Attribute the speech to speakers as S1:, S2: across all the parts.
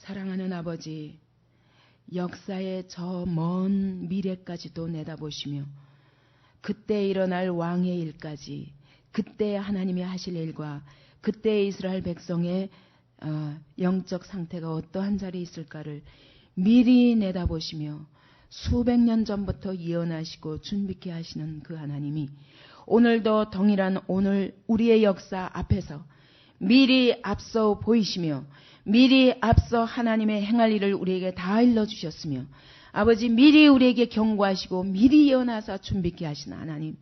S1: 사랑하는 아버지, 역사의 저 먼 미래까지도 내다보시며 그때 일어날 왕의 일까지, 그때 하나님이 하실 일과 그때 이스라엘 백성의 영적 상태가 어떠한 자리에 있을까를 미리 내다보시며 수백 년 전부터 예언하시고 준비케 하시는 그 하나님이 오늘도 동일한 오늘 우리의 역사 앞에서 미리 앞서 보이시며 미리 앞서 하나님의 행할 일을 우리에게 다 일러주셨으며 아버지 미리 우리에게 경고하시고 미리 예언하사 준비케 하시는 하나님,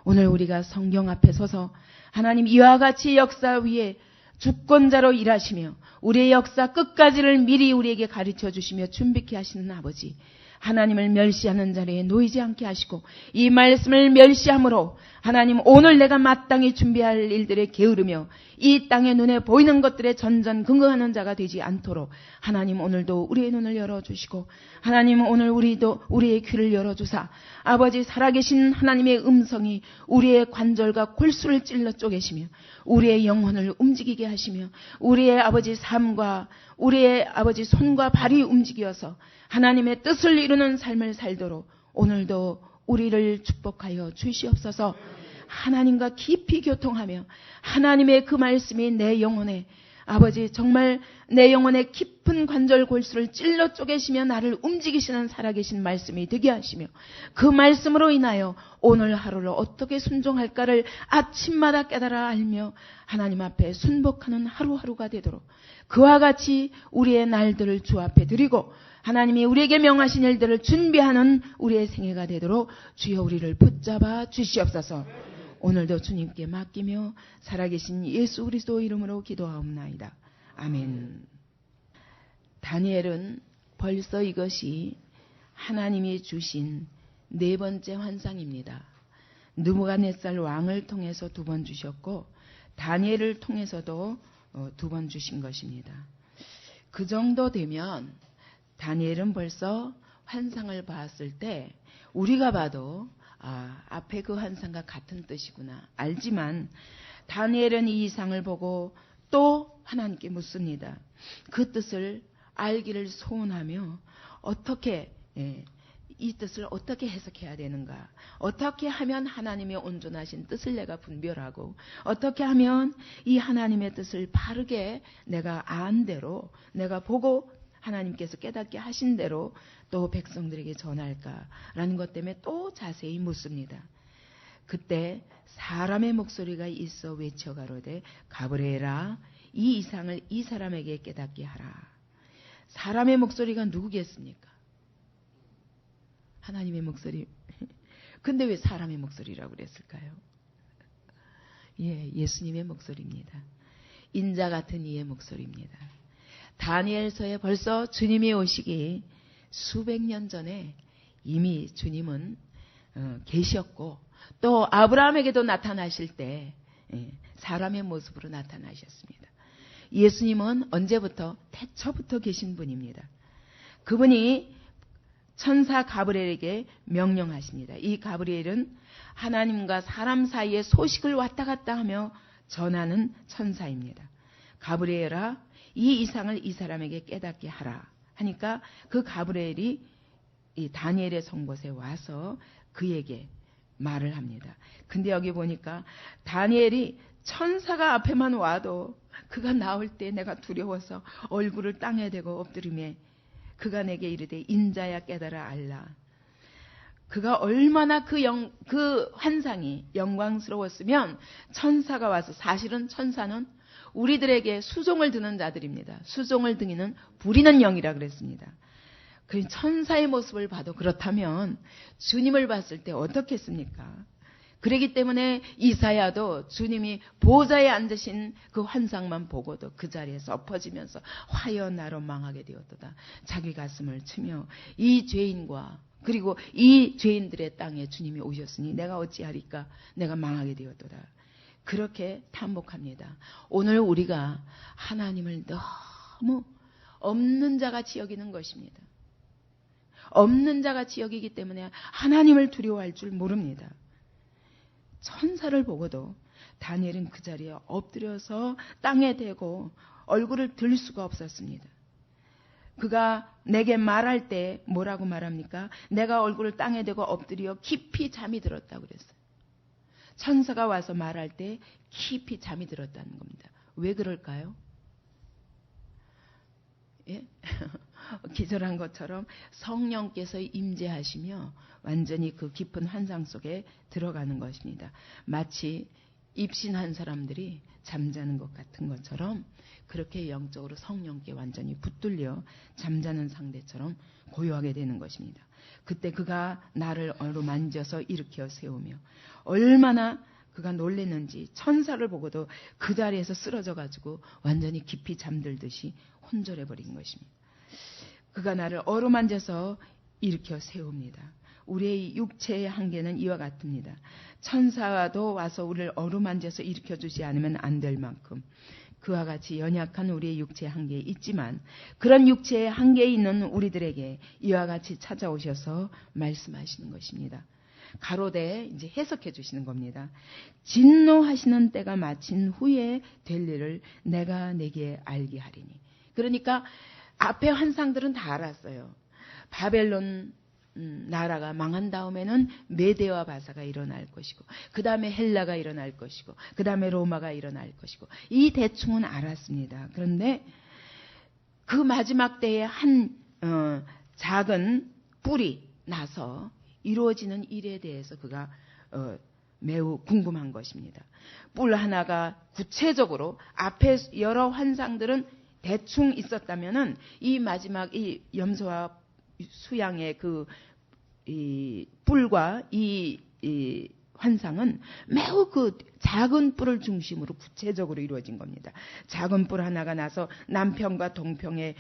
S1: 오늘 우리가 성경 앞에 서서 하나님 이와 같이 역사 위에 주권자로 일하시며 우리의 역사 끝까지를 미리 우리에게 가르쳐 주시며 준비케 하시는 아버지, 하나님을 멸시하는 자리에 놓이지 않게 하시고 이 말씀을 멸시함으로 하나님 오늘 내가 마땅히 준비할 일들에 게으르며 이 땅의 눈에 보이는 것들에 전전긍긍하는 자가 되지 않도록 하나님 오늘도 우리의 눈을 열어주시고 하나님 오늘 우리의 귀를 열어주사 아버지 살아계신 하나님의 음성이 우리의 관절과 골수를 찔러 쪼개시며 우리의 영혼을 움직이게 하시며 우리의 아버지 삶과 우리의 아버지 손과 발이 움직여서 하나님의 뜻을 이루는 삶을 살도록 오늘도 우리를 축복하여 주시옵소서. 하나님과 깊이 교통하며 하나님의 그 말씀이 내 영혼에 아버지 정말 내 영혼의 깊은 관절 골수를 찔러 쪼개시며 나를 움직이시는 살아계신 말씀이 되게 하시며 그 말씀으로 인하여 오늘 하루를 어떻게 순종할까를 아침마다 깨달아 알며 하나님 앞에 순복하는 하루하루가 되도록 그와 같이 우리의 날들을 주 앞에 드리고 하나님이 우리에게 명하신 일들을 준비하는 우리의 생애가 되도록 주여 우리를 붙잡아 주시옵소서. 오늘도 주님께 맡기며 살아계신 예수 그리스도 이름으로 기도하옵나이다. 아멘. 다니엘은 벌써 이것이 하나님이 주신 네 번째 환상입니다. 느부갓네살 왕을 통해서 2번 주셨고 다니엘을 통해서도 2번 주신 것입니다. 그 정도 되면 다니엘은 벌써 환상을 봤을 때 우리가 봐도 앞에 그 환상과 같은 뜻이구나 알지만 다니엘은 이 이상을 보고 또 하나님께 묻습니다. 그 뜻을 알기를 소원하며 어떻게 이 뜻을 어떻게 해석해야 되는가? 어떻게 하면 하나님의 온전하신 뜻을 내가 분별하고 어떻게 하면 이 하나님의 뜻을 바르게 내가 안 대로 내가 보고 하나님께서 깨닫게 하신 대로 또 백성들에게 전할까라는 것 때문에 또 자세히 묻습니다. 그때 사람의 목소리가 있어 외쳐 가로되 가브리엘아 이 이상을 이 사람에게 깨닫게 하라. 사람의 목소리가 누구겠습니까? 하나님의 목소리. 근데 왜 사람의 목소리라고 그랬을까요? 예수님의 목소리입니다. 인자 같은 이의 목소리입니다. 다니엘서에 벌써 주님이 오시기 수백 년 전에 이미 주님은 계셨고 또 아브라함에게도 나타나실 때 사람의 모습으로 나타나셨습니다. 예수님은 언제부터? 태초부터 계신 분입니다. 그분이 천사 가브리엘에게 명령하십니다. 이 가브리엘은 하나님과 사람 사이의 소식을 왔다 갔다 하며 전하는 천사입니다. 가브리엘아 이 이상을 이 사람에게 깨닫게 하라 하니까 그 가브리엘이 이 다니엘의 성곳에 와서 그에게 말을 합니다. 근데 여기 보니까 다니엘이 천사가 앞에만 와도 그가 나올 때 내가 두려워서 얼굴을 땅에 대고 엎드리며 그가 내게 이르되 인자야 깨달아 알라. 그가 얼마나 그 환상이 영광스러웠으면 천사가 와서 사실은 천사는 우리들에게 수종을 드는 자들입니다. 수종을 드리는 부리는 영이라 그랬습니다. 그 천사의 모습을 봐도 그렇다면 주님을 봤을 때 어떻겠습니까? 그렇기 때문에 이사야도 주님이 보좌에 앉으신 그 환상만 보고도 그 자리에서 엎어지면서 화여 나로 망하게 되었도다. 자기 가슴을 치며 이 죄인과 그리고 이 죄인들의 땅에 주님이 오셨으니 내가 어찌하리까 내가 망하게 되었도다. 그렇게 탄복합니다. 오늘 우리가 하나님을 너무 없는 자같이 여기는 것입니다. 없는 자같이 여기기 때문에 하나님을 두려워할 줄 모릅니다. 천사를 보고도 다니엘은 그 자리에 엎드려서 땅에 대고 얼굴을 들 수가 없었습니다. 그가 내게 말할 때 뭐라고 말합니까? 내가 얼굴을 땅에 대고 엎드려 깊이 잠이 들었다고 그랬어요. 천사가 와서 말할 때 깊이 잠이 들었다는 겁니다. 왜 그럴까요? 예? 기절한 것처럼 성령께서 임재하시며 완전히 그 깊은 환상 속에 들어가는 것입니다. 마치 입신한 사람들이 잠자는 것 같은 것처럼 그렇게 영적으로 성령께 완전히 붙들려 잠자는 상태처럼 고요하게 되는 것입니다. 그때 그가 나를 어루만져서 일으켜 세우며 얼마나 그가 놀랐는지 천사를 보고도 그 자리에서 쓰러져 가지고 완전히 깊이 잠들듯이 혼절해 버린 것입니다. 그가 나를 어루만져서 일으켜 세웁니다. 우리의 육체의 한계는 이와 같습니다. 천사도 와서 우리를 어루만져서 일으켜 주지 않으면 안 될 만큼 그와 같이 연약한 우리의 육체의 한계에 있지만 그런 육체의 한계에 있는 우리들에게 이와 같이 찾아오셔서 말씀하시는 것입니다. 가로되 이제 해석해 주시는 겁니다. 진노하시는 때가 마친 후에 될 일을 내가 내게 알게 하리니. 그러니까 앞에 환상들은 다 알았어요. 바벨론 나라가 망한 다음에는 메데와 바사가 일어날 것이고 그 다음에 헬라가 일어날 것이고 그 다음에 로마가 일어날 것이고 이 대충은 알았습니다. 그런데 그 마지막 때에 한 작은 뿔이 나서 이루어지는 일에 대해서 그가 매우 궁금한 것입니다. 뿔 하나가 구체적으로 앞에 여러 환상들은 대충 있었다면은 이 마지막 이 염소와 수양의 이 뿔과 이 환상은 매우 그 작은 뿔을 중심으로 구체적으로 이루어진 겁니다. 작은 뿔 하나가 나서 남편과 동평의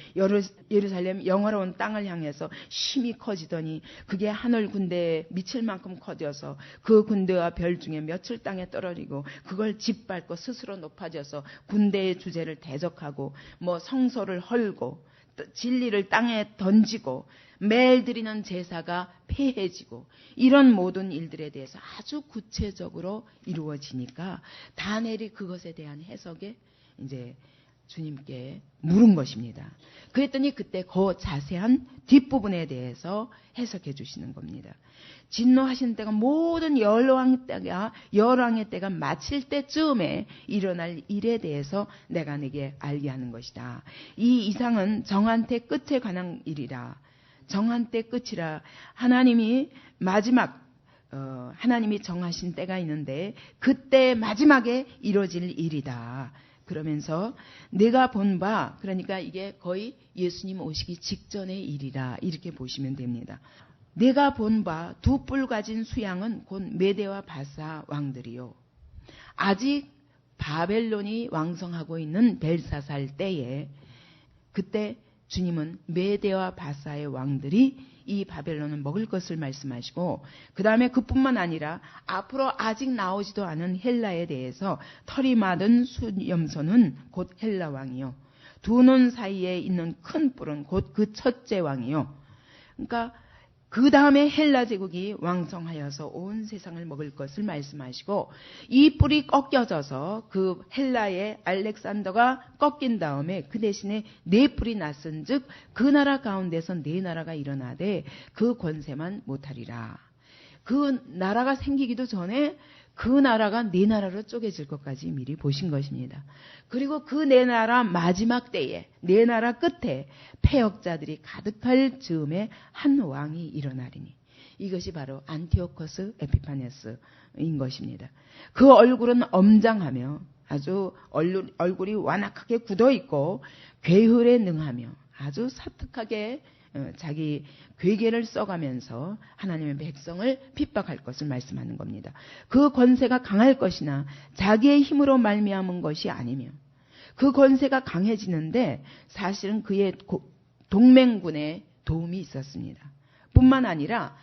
S1: 예루살렘 영화로운 땅을 향해서 심히 커지더니 그게 하늘 군대에 미칠 만큼 커져서 그 군대와 별 중에 며칠 땅에 떨어지고 그걸 짓밟고 스스로 높아져서 군대의 주제를 대적하고 뭐 성소를 헐고 진리를 땅에 던지고 매일 드리는 제사가 폐해지고 이런 모든 일들에 대해서 아주 구체적으로 이루어지니까 다니엘이 그것에 대한 해석에 이제 주님께 물은 것입니다. 그랬더니 그때 그 자세한 뒷부분에 대해서 해석해 주시는 겁니다. 진노하신 때가 모든 열왕의 때가 마칠 때쯤에 일어날 일에 대해서 내가 내게 알게 하는 것이다. 이 이상은 정한 때 끝에 관한 일이라. 정한 때 끝이라. 하나님이 마지막 하나님이 정하신 때가 있는데 그때 마지막에 이루어질 일이다. 그러면서 내가 본 바, 그러니까 이게 거의 예수님 오시기 직전의 일이라 이렇게 보시면 됩니다. 내가 본 바 두 뿔 가진 수양은 곧 메데와 바사 왕들이요. 아직 바벨론이 왕성하고 있는 벨사살 때에 그때 주님은 메데와 바사의 왕들이 이 바벨론을 먹을 것을 말씀하시고 그 다음에 그뿐만 아니라 앞으로 아직 나오지도 않은 헬라에 대해서 털이 많은 수염소는 곧 헬라 왕이요. 두 눈 사이에 있는 큰 뿔은 곧 그 첫째 왕이요. 그러니까 그 다음에 헬라 제국이 왕성하여서 온 세상을 먹을 것을 말씀하시고 이 뿔이 꺾여져서 그 헬라의 알렉산더가 꺾인 다음에 그 대신에 네 뿔이 났은 즉 그 나라 가운데서 네 나라가 일어나되 그 권세만 못하리라. 그 나라가 생기기도 전에 그 나라가 네 나라로 쪼개질 것까지 미리 보신 것입니다. 그리고 그 네 나라 마지막 때에 네 나라 끝에 패역자들이 가득할 즈음에 한 왕이 일어나리니 이것이 바로 안티오코스 에피파네스인 것입니다. 그 얼굴은 엄장하며 아주 얼굴이 완악하게 굳어있고 괴혈에 능하며 아주 사특하게 자기 괴계를 써가면서 하나님의 백성을 핍박할 것을 말씀하는 겁니다. 그 권세가 강할 것이나 자기의 힘으로 말미암은 것이 아니며 그 권세가 강해지는데 사실은 그의 동맹군의 도움이 있었습니다. 뿐만 아니라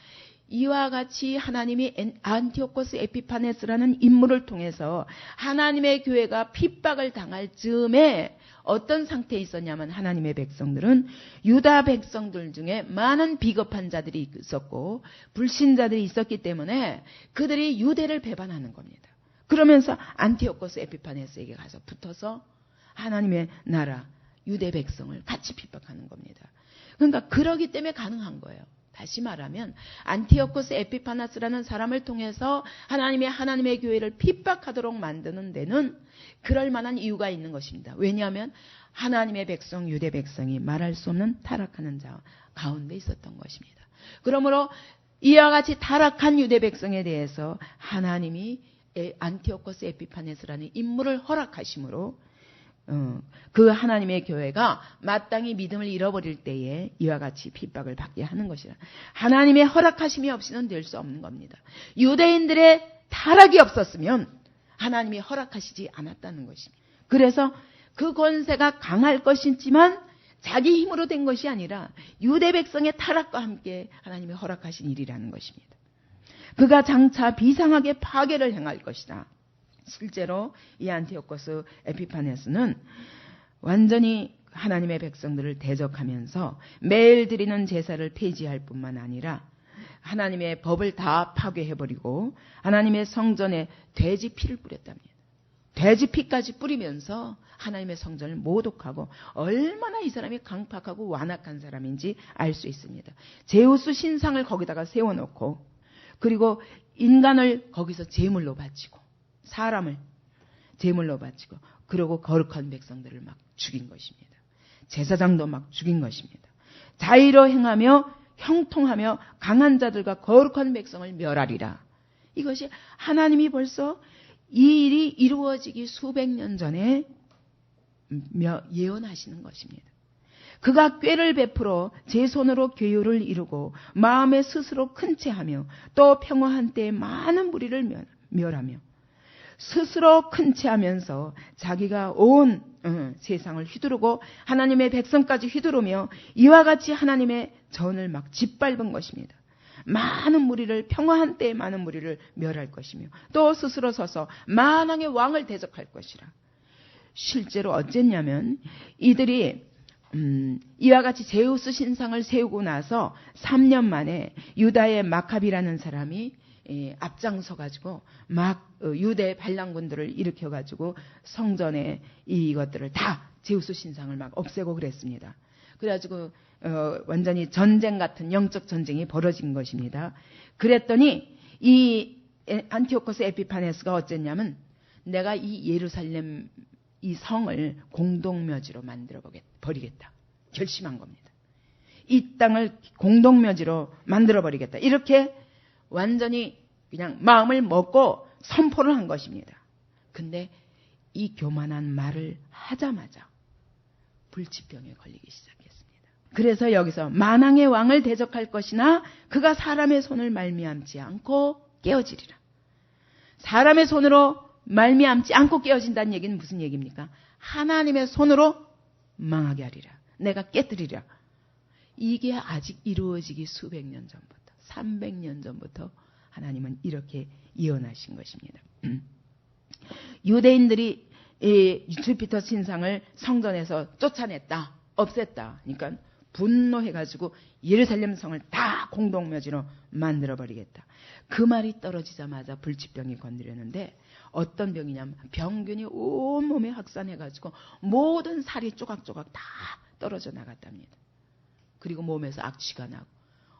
S1: 이와 같이 하나님이 안티오코스 에피파네스라는 인물을 통해서 하나님의 교회가 핍박을 당할 즈음에 어떤 상태에 있었냐면 하나님의 백성들은 유다 백성들 중에 많은 비겁한 자들이 있었고 불신자들이 있었기 때문에 그들이 유대를 배반하는 겁니다. 그러면서 안티오코스 에피파네스에게 가서 붙어서 하나님의 나라 유대 백성을 같이 핍박하는 겁니다. 그러니까 그러기 때문에 가능한 거예요. 다시 말하면 안티오코스 에피파나스라는 사람을 통해서 하나님의 교회를 핍박하도록 만드는 데는 그럴 만한 이유가 있는 것입니다. 왜냐하면 하나님의 백성, 유대 백성이 말할 수 없는 타락하는 자 가운데 있었던 것입니다. 그러므로 이와 같이 타락한 유대 백성에 대해서 하나님이 안티오코스 에피파네스라는 인물을 허락하심으로 그 하나님의 교회가 마땅히 믿음을 잃어버릴 때에 이와 같이 핍박을 받게 하는 것이라. 하나님의 허락하심이 없이는 될 수 없는 겁니다. 유대인들의 타락이 없었으면 하나님이 허락하시지 않았다는 것입니다. 그래서 그 권세가 강할 것이지만 자기 힘으로 된 것이 아니라 유대 백성의 타락과 함께 하나님이 허락하신 일이라는 것입니다. 그가 장차 비상하게 파괴를 행할 것이다. 실제로 이 안티오코스 에피파네스는 완전히 하나님의 백성들을 대적하면서 매일 드리는 제사를 폐지할 뿐만 아니라 하나님의 법을 다 파괴해버리고 하나님의 성전에 돼지 피를 뿌렸답니다. 돼지 피까지 뿌리면서 하나님의 성전을 모독하고 얼마나 이 사람이 강팍하고 완악한 사람인지 알 수 있습니다. 제우스 신상을 거기다가 세워놓고 그리고 인간을 거기서 제물로 바치고 사람을 제물로 바치고 그러고 거룩한 백성들을 막 죽인 것입니다. 제사장도 막 죽인 것입니다. 자의로 행하며 형통하며 강한 자들과 거룩한 백성을 멸하리라. 이것이 하나님이 벌써 이 일이 이루어지기 수백 년 전에 예언하시는 것입니다. 그가 꾀를 베풀어 제 손으로 괴유를 이루고 마음에 스스로 큰 채하며 또 평화한 때에 많은 무리를 멸하며 스스로 큰 채하면서 자기가 온 세상을 휘두르고 하나님의 백성까지 휘두르며 이와 같이 하나님의 전을 막 짓밟은 것입니다. 많은 무리를 평화한 때에 많은 무리를 멸할 것이며 또 스스로 서서 만왕의 왕을 대적할 것이라. 실제로 어쨌냐면 이들이 이와 같이 제우스 신상을 세우고 나서 3년 만에 유다의 마카비라는 사람이 앞장서 가지고 막 유대 반란군들을 일으켜 가지고 성전에 이것들을 다 제우스 신상을 막 없애고 그랬습니다. 그래가지고 완전히 전쟁 같은 영적 전쟁이 벌어진 것입니다. 그랬더니 이 안티오코스 에피파네스가 어쨌냐면 내가 이 예루살렘 이 성을 공동묘지로 만들어 버리겠다 결심한 겁니다. 이 땅을 공동묘지로 만들어 버리겠다 이렇게 완전히 그냥 마음을 먹고 선포를 한 것입니다. 근데 이 교만한 말을 하자마자 불치병에 걸리기 시작했습니다. 그래서 여기서 만왕의 왕을 대적할 것이나 그가 사람의 손을 말미암지 않고 깨어지리라. 사람의 손으로 말미암지 않고 깨어진다는 얘기는 무슨 얘기입니까? 하나님의 손으로 망하게 하리라. 내가 깨뜨리라. 이게 아직 이루어지기 수백 년 전부터 300년 전부터 하나님은 이렇게 예언하신 것입니다. 유대인들이 주피터 신상을 성전에서 쫓아냈다. 없앴다. 그러니까 분노해가지고 예루살렘 성을 다 공동묘지로 만들어버리겠다. 그 말이 떨어지자마자 불치병이 건드렸는데 어떤 병이냐면 병균이 온몸에 확산해가지고 모든 살이 조각조각 다 떨어져 나갔답니다. 그리고 몸에서 악취가 나고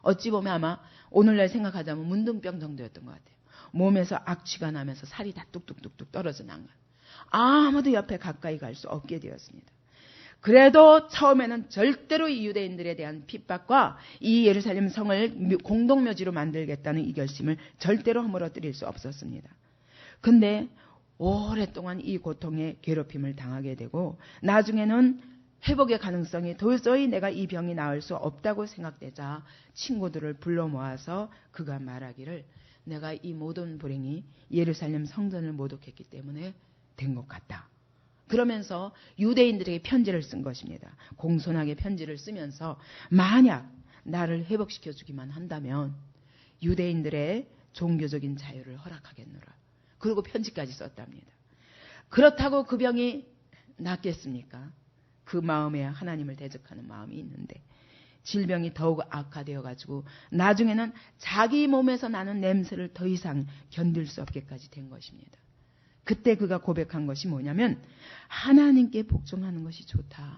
S1: 어찌 보면 아마 오늘날 생각하자면 문둥병 정도였던 것 같아요. 몸에서 악취가 나면서 살이 다 뚝뚝뚝뚝 떨어져 난 거예요. 아무도 옆에 가까이 갈 수 없게 되었습니다. 그래도 처음에는 절대로 이 유대인들에 대한 핍박과 이 예루살렘 성을 공동묘지로 만들겠다는 이 결심을 절대로 허물어뜨릴 수 없었습니다. 근데 오랫동안 이 고통에 괴롭힘을 당하게 되고 나중에는 회복의 가능성이 도저히 내가 이 병이 나을 수 없다고 생각되자 친구들을 불러 모아서 그가 말하기를 내가 이 모든 불행이 예루살렘 성전을 모독했기 때문에 된 것 같다. 그러면서 유대인들에게 편지를 쓴 것입니다. 공손하게 편지를 쓰면서 만약 나를 회복시켜 주기만 한다면 유대인들의 종교적인 자유를 허락하겠노라. 그리고 편지까지 썼답니다. 그렇다고 그 병이 낫겠습니까? 그 마음에 하나님을 대적하는 마음이 있는데 질병이 더욱 악화되어 가지고 나중에는 자기 몸에서 나는 냄새를 더 이상 견딜 수 없게까지 된 것입니다. 그때 그가 고백한 것이 뭐냐면 하나님께 복종하는 것이 좋다.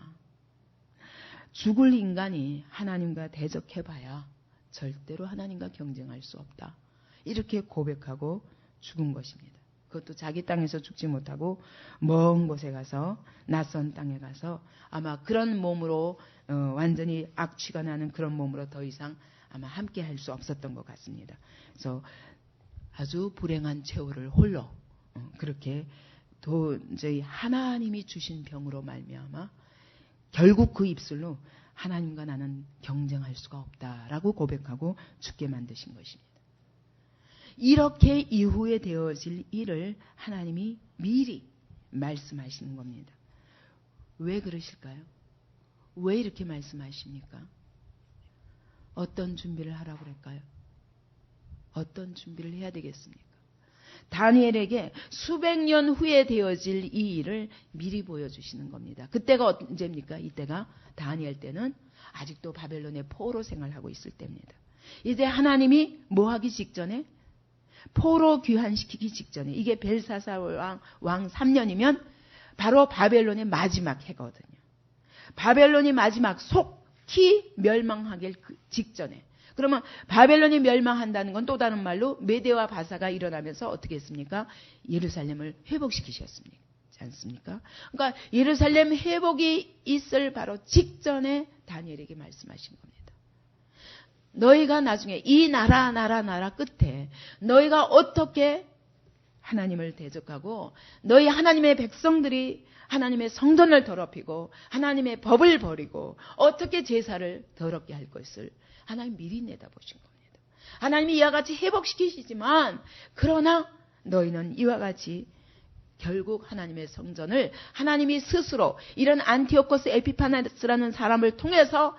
S1: 죽을 인간이 하나님과 대적해봐야 절대로 하나님과 경쟁할 수 없다. 이렇게 고백하고 죽은 것입니다. 그것도 자기 땅에서 죽지 못하고 먼 곳에 가서, 낯선 땅에 가서 아마 그런 몸으로 완전히 악취가 나는 그런 몸으로 더 이상 아마 함께 할 수 없었던 것 같습니다. 그래서 아주 불행한 최후를 홀로 그렇게 도저히 하나님이 주신 병으로 말미암아 결국 그 입술로 하나님과 나는 경쟁할 수가 없다라고 고백하고 죽게 만드신 것입니다. 이렇게 이후에 되어질 일을 하나님이 미리 말씀하시는 겁니다. 왜 그러실까요? 왜 이렇게 말씀하십니까? 어떤 준비를 하라고 그럴까요? 어떤 준비를 해야 되겠습니까? 다니엘에게 수백 년 후에 되어질 이 일을 미리 보여주시는 겁니다. 그때가 언제입니까? 이때가 다니엘 때는 아직도 바벨론의 포로 생활하고 있을 때입니다. 이제 하나님이 뭐 하기 직전에? 포로 귀환시키기 직전에, 이게 벨사살 왕 3년이면 바로 바벨론의 마지막 해거든요. 바벨론이 마지막 속히 멸망하기 직전에. 그러면 바벨론이 멸망한다는 건 또 다른 말로 메대와 바사가 일어나면서 어떻게 했습니까? 예루살렘을 회복시키셨습니까? 않습니까? 그러니까 예루살렘 회복이 있을 바로 직전에 다니엘에게 말씀하신 겁니다. 너희가 나중에 이 나라 끝에 너희가 어떻게 하나님을 대적하고 너희 하나님의 백성들이 하나님의 성전을 더럽히고 하나님의 법을 버리고 어떻게 제사를 더럽게 할 것을 하나님 미리 내다보신 겁니다. 하나님이 이와 같이 회복시키시지만 그러나 너희는 이와 같이 결국 하나님의 성전을 하나님이 스스로 이런 안티오코스 에피파네스라는 사람을 통해서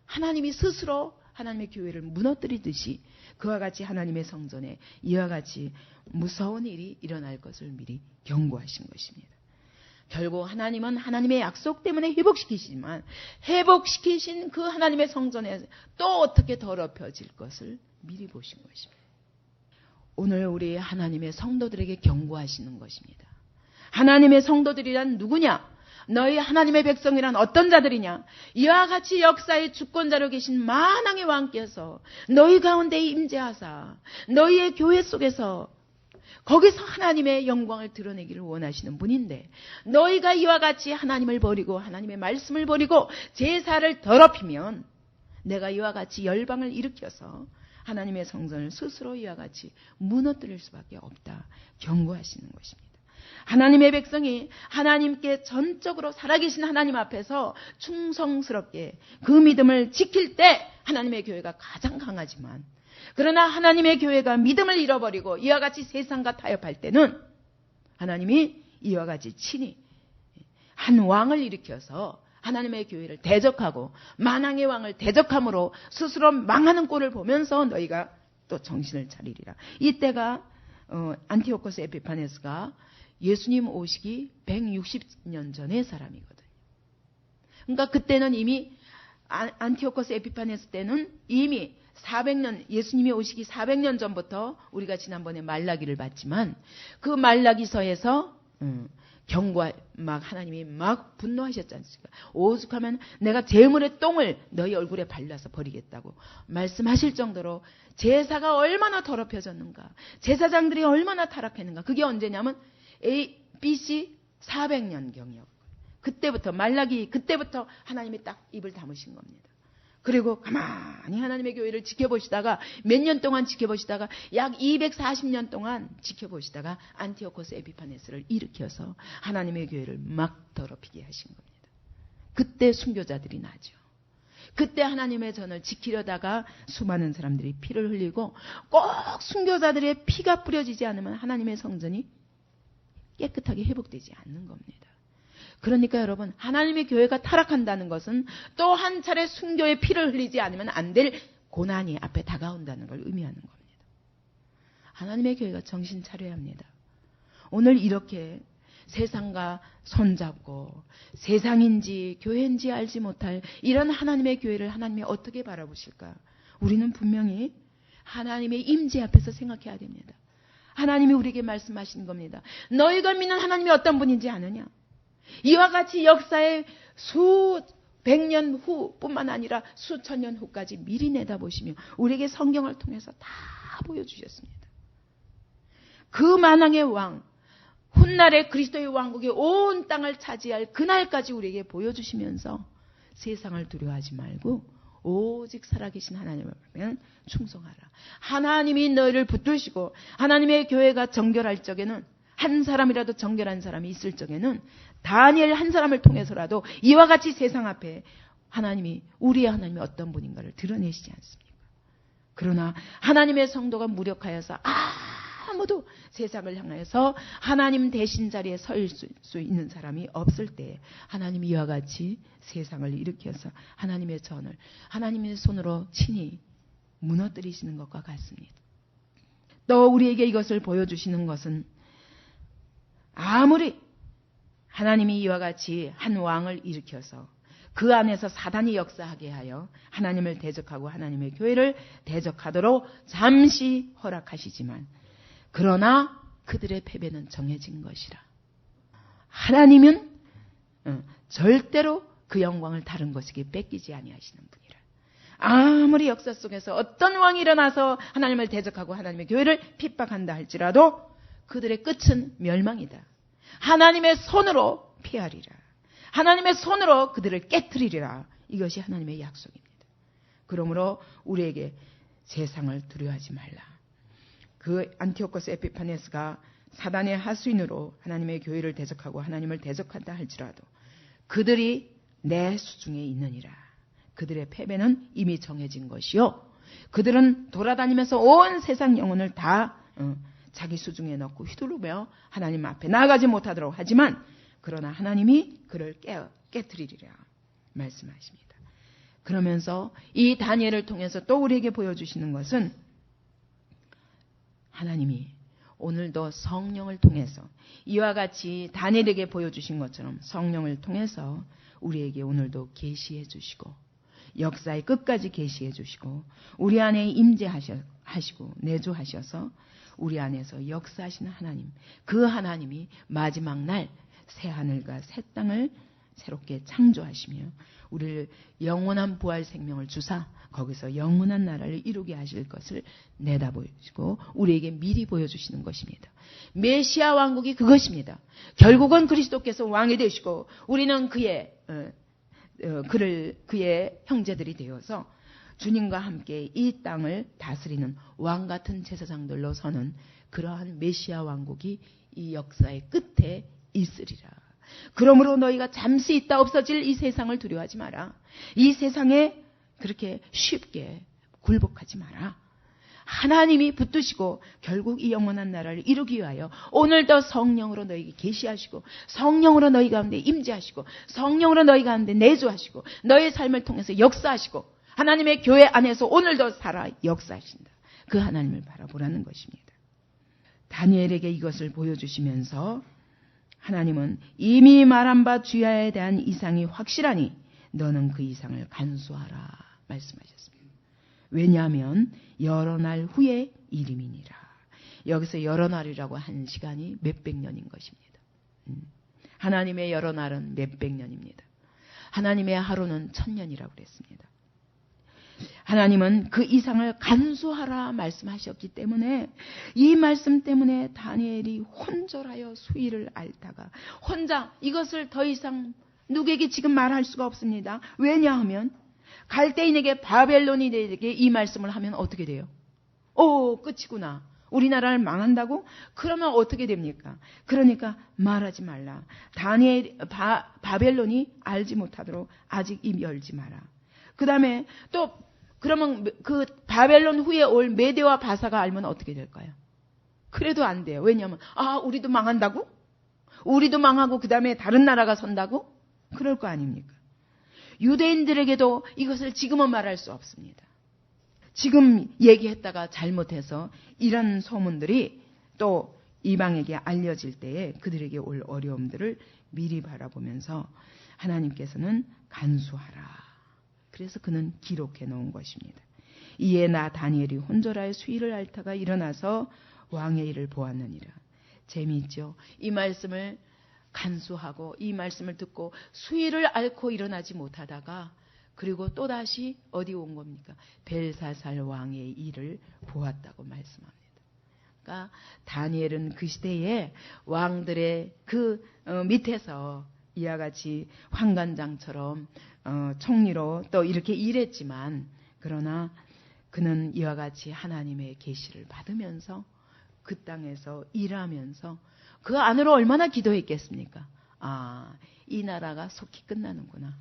S1: 하나님이 스스로 하나님의 교회를 무너뜨리듯이 그와 같이 하나님의 성전에 이와 같이 무서운 일이 일어날 것을 미리 경고하신 것입니다. 결국 하나님은 하나님의 약속 때문에 회복시키시지만 회복시키신 그 하나님의 성전에 또 어떻게 더럽혀질 것을 미리 보신 것입니다. 오늘 우리 하나님의 성도들에게 경고하시는 것입니다. 하나님의 성도들이란 누구냐? 너희 하나님의 백성이란 어떤 자들이냐? 이와 같이 역사의 주권자로 계신 만왕의 왕께서 너희 가운데 임재하사 너희의 교회 속에서 거기서 하나님의 영광을 드러내기를 원하시는 분인데 너희가 이와 같이 하나님을 버리고 하나님의 말씀을 버리고 제사를 더럽히면 내가 이와 같이 열방을 일으켜서 하나님의 성전을 스스로 이와 같이 무너뜨릴 수밖에 없다 경고하시는 것입니다. 하나님의 백성이 하나님께 전적으로 살아계신 하나님 앞에서 충성스럽게 그 믿음을 지킬 때 하나님의 교회가 가장 강하지만 그러나 하나님의 교회가 믿음을 잃어버리고 이와 같이 세상과 타협할 때는 하나님이 이와 같이 친히 한 왕을 일으켜서 하나님의 교회를 대적하고 만왕의 왕을 대적함으로 스스로 망하는 꼴을 보면서 너희가 또 정신을 차리리라. 이때가 안티오코스 에피파네스가 예수님 오시기 160년 전의 사람이거든요. 그러니까 그때는 이미 안티오코스 에피파네스 때는 이미 400년 예수님이 오시기 400년 전부터 우리가 지난번에 말라기를 봤지만 그 말라기서에서 경고할 막 하나님이 막 분노하셨지 않습니까? 오죽하면 내가 제물의 똥을 너희 얼굴에 발라서 버리겠다고 말씀하실 정도로 제사가 얼마나 더럽혀졌는가, 제사장들이 얼마나 타락했는가. 그게 언제냐면 BC 400년경이었고 그때부터 말라기 그때부터 하나님이 딱 입을 다무신 겁니다. 그리고 가만히 하나님의 교회를 지켜보시다가 몇 년 동안 지켜보시다가 약 240년 동안 지켜보시다가 안티오코스 에피파네스를 일으켜서 하나님의 교회를 막 더럽히게 하신 겁니다. 그때 순교자들이 나죠. 그때 하나님의 전을 지키려다가 수많은 사람들이 피를 흘리고 꼭 순교자들의 피가 뿌려지지 않으면 하나님의 성전이 깨끗하게 회복되지 않는 겁니다. 그러니까 여러분 하나님의 교회가 타락한다는 것은 또 한 차례 순교의 피를 흘리지 않으면 안 될 고난이 앞에 다가온다는 걸 의미하는 겁니다. 하나님의 교회가 정신 차려야 합니다. 오늘 이렇게 세상과 손잡고 세상인지 교회인지 알지 못할 이런 하나님의 교회를 하나님이 어떻게 바라보실까? 우리는 분명히 하나님의 임재 앞에서 생각해야 됩니다. 하나님이 우리에게 말씀하시는 겁니다. 너희가 믿는 하나님이 어떤 분인지 아느냐? 이와 같이 역사의 100년 후뿐만 아니라 수천 년 후까지 미리 내다보시며 우리에게 성경을 통해서 다 보여주셨습니다. 그 만왕의 왕, 훗날에 그리스도의 왕국이 온 땅을 차지할 그날까지 우리에게 보여주시면서 세상을 두려워하지 말고 오직 살아계신 하나님 앞에는 충성하라. 하나님이 너희를 붙드시고 하나님의 교회가 정결할 적에는, 한 사람이라도 정결한 사람이 있을 적에는 다니엘 한 사람을 통해서라도 이와 같이 세상 앞에 하나님이, 우리의 하나님이 어떤 분인가를 드러내시지 않습니까? 그러나 하나님의 성도가 무력하여서 아무도 세상을 향해서 하나님 대신 자리에 설 수 있는 사람이 없을 때 하나님이 이와 같이 세상을 일으켜서 하나님의 전을 하나님의 손으로 친히 무너뜨리시는 것과 같습니다. 또 우리에게 이것을 보여주시는 것은, 아무리 하나님이 이와 같이 한 왕을 일으켜서 그 안에서 사단이 역사하게 하여 하나님을 대적하고 하나님의 교회를 대적하도록 잠시 허락하시지만, 그러나 그들의 패배는 정해진 것이라. 하나님은 절대로 그 영광을 다른 것에게 뺏기지 아니하시는 분이라. 아무리 역사 속에서 어떤 왕이 일어나서 하나님을 대적하고 하나님의 교회를 핍박한다 할지라도 그들의 끝은 멸망이다. 하나님의 손으로 피하리라. 하나님의 손으로 그들을 깨트리리라. 이것이 하나님의 약속입니다. 그러므로 우리에게 세상을 두려워하지 말라. 그 안티오코스 에피파네스가 사단의 하수인으로 하나님의 교회를 대적하고 하나님을 대적한다 할지라도 그들이 내 수중에 있느니라. 그들의 패배는 이미 정해진 것이요, 그들은 돌아다니면서 온 세상 영혼을 다 자기 수중에 넣고 휘두르며 하나님 앞에 나아가지 못하도록 하지만, 그러나 하나님이 그를 깨트리리라 말씀하십니다. 그러면서 이 다니엘을 통해서 또 우리에게 보여주시는 것은, 하나님이 오늘도 성령을 통해서 이와 같이 다니엘에게 보여주신 것처럼 성령을 통해서 우리에게 오늘도 계시해 주시고 역사의 끝까지 계시해 주시고 우리 안에 임재하시고 내주하셔서 우리 안에서 역사하시는 하나님, 그 하나님이 마지막 날 새 하늘과 새 땅을 새롭게 창조하시며 우리를 영원한 부활 생명을 주사 거기서 영원한 나라를 이루게 하실 것을 내다보시고 우리에게 미리 보여주시는 것입니다. 메시아 왕국이 그것입니다. 결국은 그리스도께서 왕이 되시고 우리는 그의 형제들이 되어서 주님과 함께 이 땅을 다스리는 왕 같은 제사장들로 서는 그러한 메시아 왕국이 이 역사의 끝에 있으리라. 그러므로 너희가 잠시 있다 없어질 이 세상을 두려워하지 마라. 이 세상에 그렇게 쉽게 굴복하지 마라. 하나님이 붙드시고 결국 이 영원한 나라를 이루기 위하여 오늘도 성령으로 너희에게 계시하시고 성령으로 너희 가운데 임재하시고 성령으로 너희 가운데 내주하시고 너희 삶을 통해서 역사하시고 하나님의 교회 안에서 오늘도 살아 역사하신다. 그 하나님을 바라보라는 것입니다. 다니엘에게 이것을 보여주시면서 하나님은 이미 말한 바 주야에 대한 이상이 확실하니 너는 그 이상을 간수하라 말씀하셨습니다. 왜냐하면 여러 날 후에 이름이니라. 여기서 여러 날이라고 한 시간이 몇백 년인 것입니다. 하나님의 여러 날은 몇백 년입니다. 하나님의 하루는 1000년이라고 그랬습니다. 하나님은 그 이상을 간수하라 말씀하셨기 때문에 이 말씀 때문에 다니엘이 혼절하여 수위를 앓다가 혼자 이것을 더 이상 누구에게 지금 말할 수가 없습니다. 왜냐하면 갈대인에게 바벨론인에게 이 말씀을 하면 어떻게 돼요? 끝이구나. 우리나라를 망한다고? 그러면 어떻게 됩니까? 그러니까 말하지 말라. 바벨론이 알지 못하도록 아직 입 열지 마라. 그 다음에 또 그러면 그 바벨론 후에 올 메대와 바사가 알면 어떻게 될까요? 그래도 안 돼요. 왜냐하면 우리도 망한다고? 우리도 망하고 그 다음에 다른 나라가 선다고? 그럴 거 아닙니까? 유대인들에게도 이것을 지금은 말할 수 없습니다. 지금 얘기했다가 잘못해서 이런 소문들이 또 이방에게 알려질 때에 그들에게 올 어려움들을 미리 바라보면서 하나님께서는 간수하라. 그래서 그는 기록해 놓은 것입니다. 이에 나 다니엘이 혼절하여 수위를 앓다가 일어나서 왕의 일을 보았느니라. 재미있죠? 이 말씀을 간수하고 이 말씀을 듣고 수위를 앓고 일어나지 못하다가 그리고 또다시 어디 온 겁니까? 벨사살 왕의 일을 보았다고 말씀합니다. 그러니까 다니엘은 그 시대에 왕들의 그 밑에서 이와 같이 환관장처럼 총리로 또 이렇게 일했지만 그러나 그는 이와 같이 하나님의 계시를 받으면서 그 땅에서 일하면서 그 안으로 얼마나 기도했겠습니까? 아, 이 나라가 속히 끝나는구나.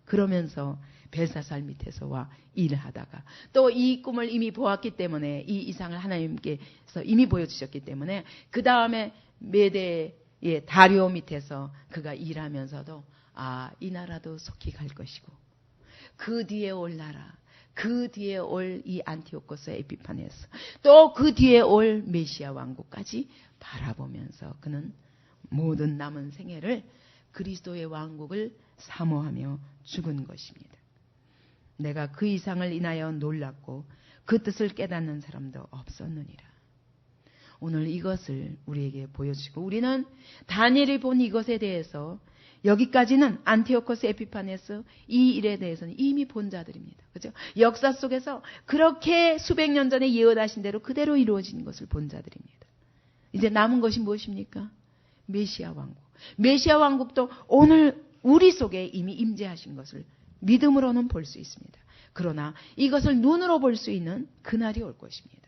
S1: 그러면서 벨사살 밑에서 와 일하다가 또 이 꿈을 이미 보았기 때문에 이 이상을 하나님께서 이미 보여주셨기 때문에 그 다음에 메대의 다리오 밑에서 그가 일하면서도 아, 이 나라도 속히 갈 것이고 그 뒤에 올 나라, 그 뒤에 올 이 안티오코스 에피파네스, 또 그 뒤에 올 메시아 왕국까지 바라보면서 그는 모든 남은 생애를 그리스도의 왕국을 사모하며 죽은 것입니다. 내가 그 이상을 인하여 놀랐고 그 뜻을 깨닫는 사람도 없었느니라. 오늘 이것을 우리에게 보여주고 우리는 다니엘이 본 이것에 대해서 여기까지는 안티오코스 에피파네스 이 일에 대해서는 이미 본 자들입니다. 그죠? 역사 속에서 그렇게 수백 년 전에 예언하신 대로 그대로 이루어진 것을 본 자들입니다. 이제 남은 것이 무엇입니까? 메시아 왕국. 메시아 왕국도 오늘 우리 속에 이미 임재하신 것을 믿음으로는 볼 수 있습니다. 그러나 이것을 눈으로 볼 수 있는 그날이 올 것입니다.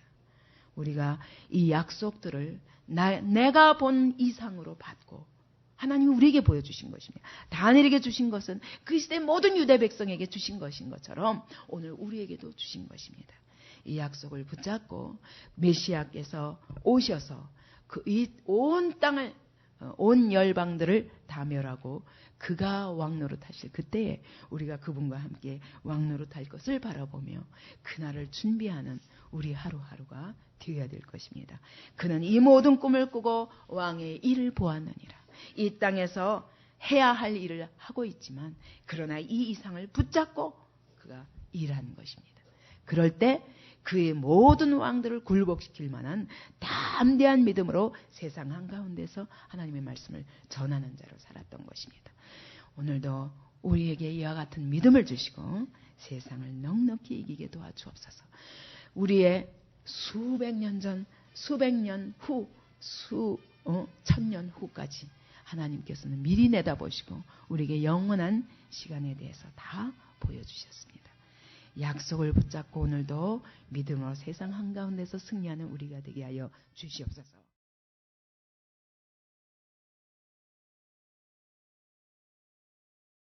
S1: 우리가 이 약속들을 내가 본 이상으로 받고 하나님이 우리에게 보여주신 것입니다. 다니엘에게 주신 것은 그 시대 모든 유대 백성에게 주신 것인 것처럼 오늘 우리에게도 주신 것입니다. 이 약속을 붙잡고 메시아께서 오셔서 이 온 땅을 온 열방들을 다 멸하고 그가 왕노릇하실 그때에 우리가 그분과 함께 왕노릇할 것을 바라보며 그날을 준비하는 우리 하루하루가 되어야 될 것입니다. 그는 이 모든 꿈을 꾸고 왕의 일을 보았느니라. 이 땅에서 해야 할 일을 하고 있지만 그러나 이 이상을 붙잡고 그가 일하는 것입니다. 그럴 때 그의 모든 왕들을 굴복시킬 만한 담대한 믿음으로 세상 한가운데서 하나님의 말씀을 전하는 자로 살았던 것입니다. 오늘도 우리에게 이와 같은 믿음을 주시고 세상을 넉넉히 이기게 도와주옵소서. 우리의 수백 년 전, 수백 년 후, 천년 후까지 하나님께서는 미리 내다보시고 우리에게 영원한 시간에 대해서 다 보여주셨습니다. 약속을 붙잡고 오늘도 믿음으로 세상 한가운데서 승리하는 우리가 되게 하여 주시옵소서.